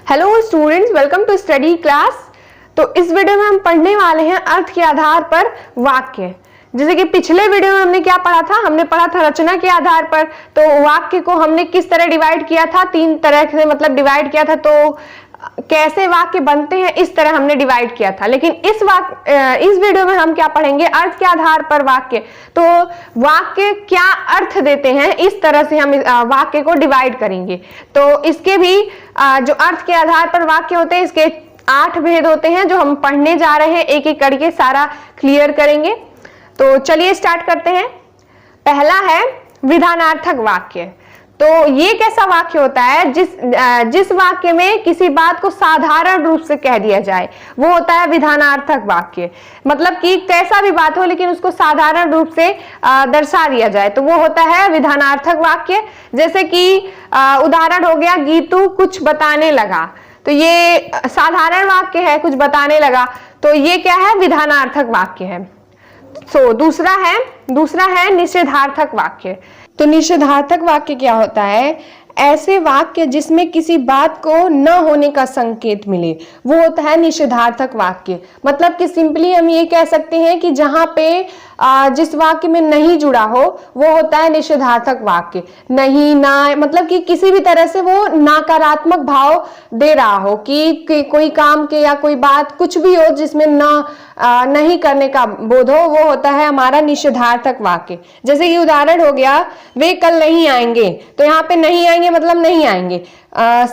Hello students, welcome to study class. तो इस video में हम पढ़ने वाले हैं अर्थ के आधार पर वाक्य। जैसे कि पिछले वीडियो में हमने क्या पढ़ा था, हमने पढ़ा था रचना के आधार पर। तो वाक्य को हमने किस तरह डिवाइड किया था, तीन तरह से मतलब डिवाइड किया था। तो कैसे वाक्य बनते हैं इस तरह हमने डिवाइड किया था। लेकिन इस वीडियो में हम क्या पढ़ेंगे, अर्थ के आधार पर वाक्य। तो वाक्य क्या अर्थ देते हैं, इस तरह से हम वाक्य को डिवाइड करेंगे। तो इसके भी जो अर्थ के आधार पर वाक्य होते हैं, इसके 8 भेद होते हैं जो हम पढ़ने जा रहे हैं। एक एक करके सारा क्लियर करेंगे। तो चलिए स्टार्ट करते हैं। पहला है विधानार्थक वाक्य। तो ये कैसा वाक्य होता है जिस वाक्य में किसी बात को साधारण रूप से कह दिया जाए, वो होता है विधानार्थक वाक्य। मतलब कि कैसा भी बात हो लेकिन उसको साधारण रूप से दर्शा दिया जाए, तो वो होता है विधानार्थक वाक्य। जैसे कि उदाहरण हो गया, गीतू कुछ बताने लगा। तो ये साधारण वाक्य है, कुछ बताने लगा, तो ये क्या है, विधानार्थक वाक्य है। दूसरा है निषेधार्थक वाक्य। तो निषेधार्थक वाक्य क्या होता है, ऐसे वाक्य जिसमें किसी बात को न होने का संकेत मिले, वो होता है निषेधार्थक वाक्य। मतलब कि सिंपली हम ये कह सकते हैं कि जहां पे जिस वाक्य में नहीं जुड़ा हो वो होता है निषेधार्थक वाक्य। नहीं, ना, मतलब कि किसी भी तरह से वो नकारात्मक भाव दे रहा हो कि कोई काम के या कोई बात कुछ भी हो जिसमें नहीं करने का बोध हो, वो होता है हमारा निषेधार्थक वाक्य। जैसे कि उदाहरण हो गया, वे कल नहीं आएंगे। तो यहाँ पे नहीं आएंगे मतलब नहीं आएंगे,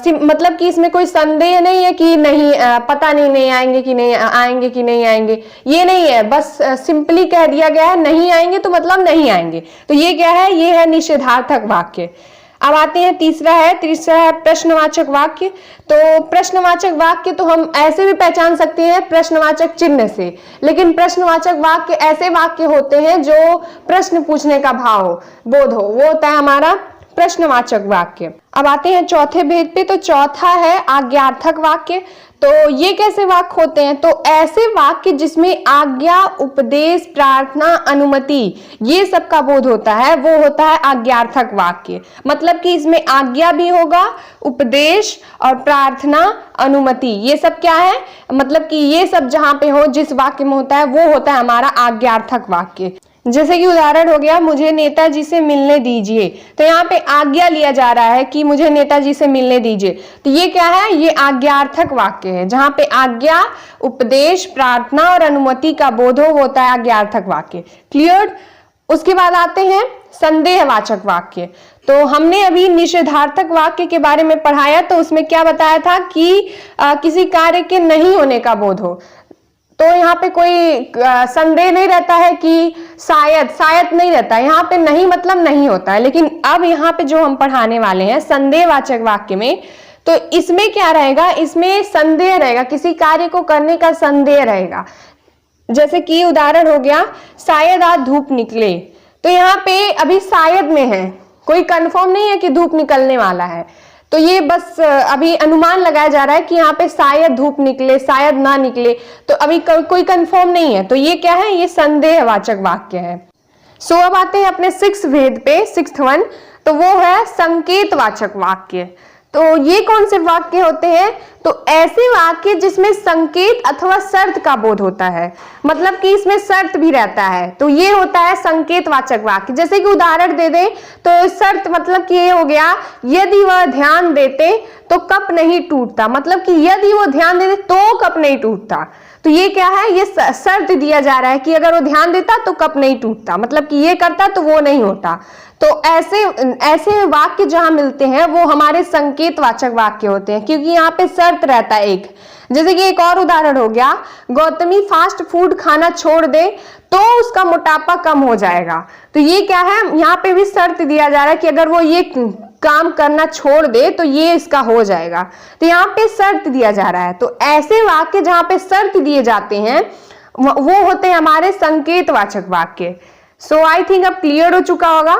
मतलब कि इसमें कोई संदेह नहीं है कि नहीं, पता नहीं आएंगे कि नहीं आएंगे कि नहीं आएंगे, ये नहीं है। बस सिंपली कह दिया गया है नहीं आएंगे तो मतलब नहीं आएंगे। तो ये क्या है, ये है निषेधार्थक वाक्य। अब आते हैं तीसरा है प्रश्नवाचक वाक्य। तो प्रश्नवाचक वाक्य तो हम ऐसे भी पहचान सकते हैं प्रश्नवाचक चिन्ह से। लेकिन प्रश्नवाचक वाक्य ऐसे वाक्य होते हैं जो प्रश्न पूछने का भाव हो, बोध हो, वो होता है हमारा प्रश्नवाचक वाक्य। अब आते हैं चौथे भेद पे। तो चौथा है आज्ञार्थक वाक्य। तो ये कैसे वाक्य होते हैं, तो ऐसे वाक्य जिसमें आज्ञा, उपदेश, प्रार्थना, अनुमति, ये सब का बोध होता है, वो होता है आज्ञार्थक वाक्य। मतलब कि इसमें आज्ञा भी होगा, उपदेश और प्रार्थना, अनुमति, ये सब क्या है, मतलब कि ये सब जहां पे हो, जिस वाक्य में होता है, वो होता है हमारा आज्ञार्थक वाक्य। जैसे कि उदाहरण हो गया, मुझे नेताजी से मिलने दीजिए। तो यहाँ पे आज्ञा लिया जा रहा है कि मुझे नेताजी से मिलने दीजिए। तो ये क्या है, ये आज्ञार्थक वाक्य है। जहां पे आज्ञा, उपदेश, प्रार्थना और अनुमति का बोध हो, वो होता है आज्ञार्थक वाक्य। क्लियर। उसके बाद आते हैं संदेहवाचक वाक्य। तो हमने अभी निषेधार्थक वाक्य के बारे में पढ़ाया, तो उसमें क्या बताया था कि किसी कार्य के नहीं होने का बोध हो। तो यहाँ पे कोई संदेह नहीं रहता है कि शायद नहीं रहता है, यहाँ पे नहीं मतलब नहीं होता है। लेकिन अब यहाँ पे जो हम पढ़ाने वाले हैं संदेहवाचक वाक्य में, तो इसमें क्या रहेगा, इसमें संदेह रहेगा, किसी कार्य को करने का संदेह रहेगा। जैसे कि उदाहरण हो गया, शायद आज धूप निकले। तो यहाँ पे अभी शायद में है, कोई कंफर्म नहीं है कि धूप निकलने वाला है। तो ये बस अभी अनुमान लगाया जा रहा है कि यहाँ पे शायद धूप निकले, शायद ना निकले, तो अभी कोई कंफर्म नहीं है। तो ये क्या है, ये संदेहवाचक वाक्य है। सो अब आते हैं अपने 6th भेद पे, 6th वन। तो वो है संकेतवाचक वाक्य। तो ये कौन से वाक्य होते हैं, तो ऐसे वाक्य जिसमें संकेत अथवा शर्त का बोध होता है, मतलब कि इसमें शर्त भी रहता है, तो ये होता है संकेतवाचक वाक्य। जैसे कि उदाहरण दे दें, तो शर्त मतलब कि ये हो गया, यदि वह ध्यान देते तो कप नहीं टूटता। मतलब कि यदि वो ध्यान देते तो कप नहीं टूटता। तो ये क्या है, ये शर्त दिया जा रहा है कि अगर वो ध्यान देता तो कप नहीं टूटता, मतलब कि ये करता तो वो नहीं होता। तो ऐसे वाक्य जहां मिलते हैं वो हमारे संकेतवाचक वाक्य होते हैं, क्योंकि यहाँ पे शर्त रहता है एक। जैसे कि एक और उदाहरण हो गया, गौतमी फास्ट फूड खाना छोड़ दे तो उसका मोटापा कम हो जाएगा। तो ये क्या है, यहाँ पे भी शर्त दिया जा रहा है कि अगर वो ये काम करना छोड़ दे तो ये इसका हो जाएगा। तो यहाँ पे शर्त दिया जा रहा है। तो ऐसे वाक्य जहां पे शर्त दिए जाते हैं वो होते हैं हमारे संकेतवाचक वाक्य। सो आई थिंक अब क्लियर हो चुका होगा।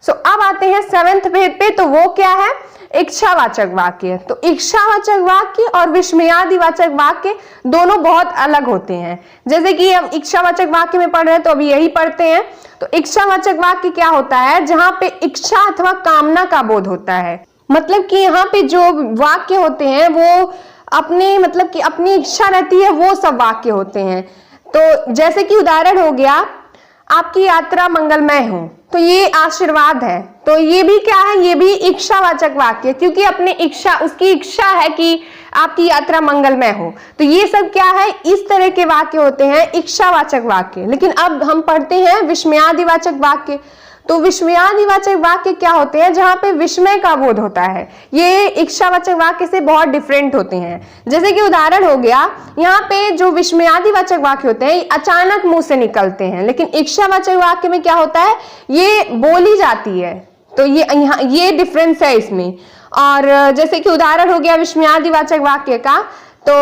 सो अब आते हैं 7th भेद पे। तो वो क्या है, इच्छावाचक वाक्य। तो इच्छावाचक वाक्य और विस्मयादिवाचक वाक्य दोनों बहुत अलग होते हैं। जैसे कि हम इच्छावाचक वाक्य में पढ़ रहे हैं तो अभी यही पढ़ते हैं। तो इच्छावाचक वाक्य क्या होता है, जहां पे इच्छा अथवा कामना का बोध होता है। मतलब कि यहाँ पे जो वाक्य होते हैं वो अपने मतलब कि अपनी इच्छा रहती है, वो सब वाक्य होते हैं। तो जैसे कि उदाहरण हो गया, आपकी यात्रा मंगलमय हो, तो ये आशीर्वाद है। तो ये भी क्या है, ये भी इच्छावाचक वाक्य, क्योंकि अपने इच्छा, उसकी इच्छा है कि आपकी यात्रा मंगलमय हो। तो ये सब क्या है, इस तरह के वाक्य होते हैं इच्छावाचक वाक्य। लेकिन अब हम पढ़ते हैं विस्मयादिवाचक वाक्य। तो विस्मयादिवाचक वाक्य क्या होते हैं, जहां पे विस्मय का बोध होता है। ये इच्छावाचक वाक्य से बहुत डिफरेंट होते हैं। जैसे कि उदाहरण हो गया, यहाँ पे जो विस्मयादिवाचक वाक्य होते हैं अचानक मुंह से निकलते हैं, लेकिन इच्छावाचक वाक्य में क्या होता है, ये बोली जाती है। तो ये डिफरेंस है इसमें। और जैसे कि उदाहरण हो गया विस्मयादिवाचक वाक्य का, तो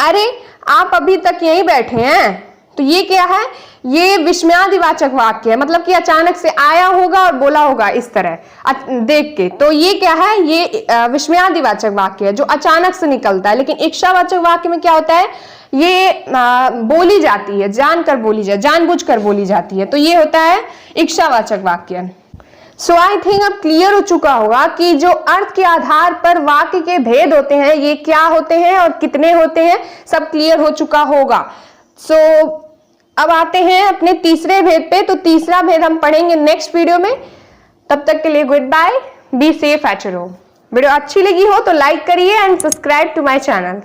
अरे आप अभी तक यहीं बैठे हैं, तो ये क्या है, ये विस्मयादिवाचक वाक्य है। मतलब कि अचानक से आया होगा और बोला होगा इस तरह देख के। तो ये क्या है, ये विस्मयादिवाचक वाक्य है जो अचानक से निकलता है। लेकिन इच्छावाचक वाक्य में क्या होता है, ये बोली जाती है, जानकर बोली जाती, जानबूझकर बोली जाती है। तो ये होता है इच्छावाचक वाक्य। सो आई थिंक अब क्लियर हो चुका होगा कि जो अर्थ के आधार पर वाक्य के भेद होते हैं ये क्या होते हैं और कितने होते हैं, सब क्लियर हो चुका होगा। सो अब आते हैं अपने तीसरे भेद पे। तो तीसरा भेद हम पढ़ेंगे नेक्स्ट वीडियो में। तब तक के लिए good bye, be safe at your home. Video अच्छी लगी हो तो लाइक करिए and subscribe to my channel.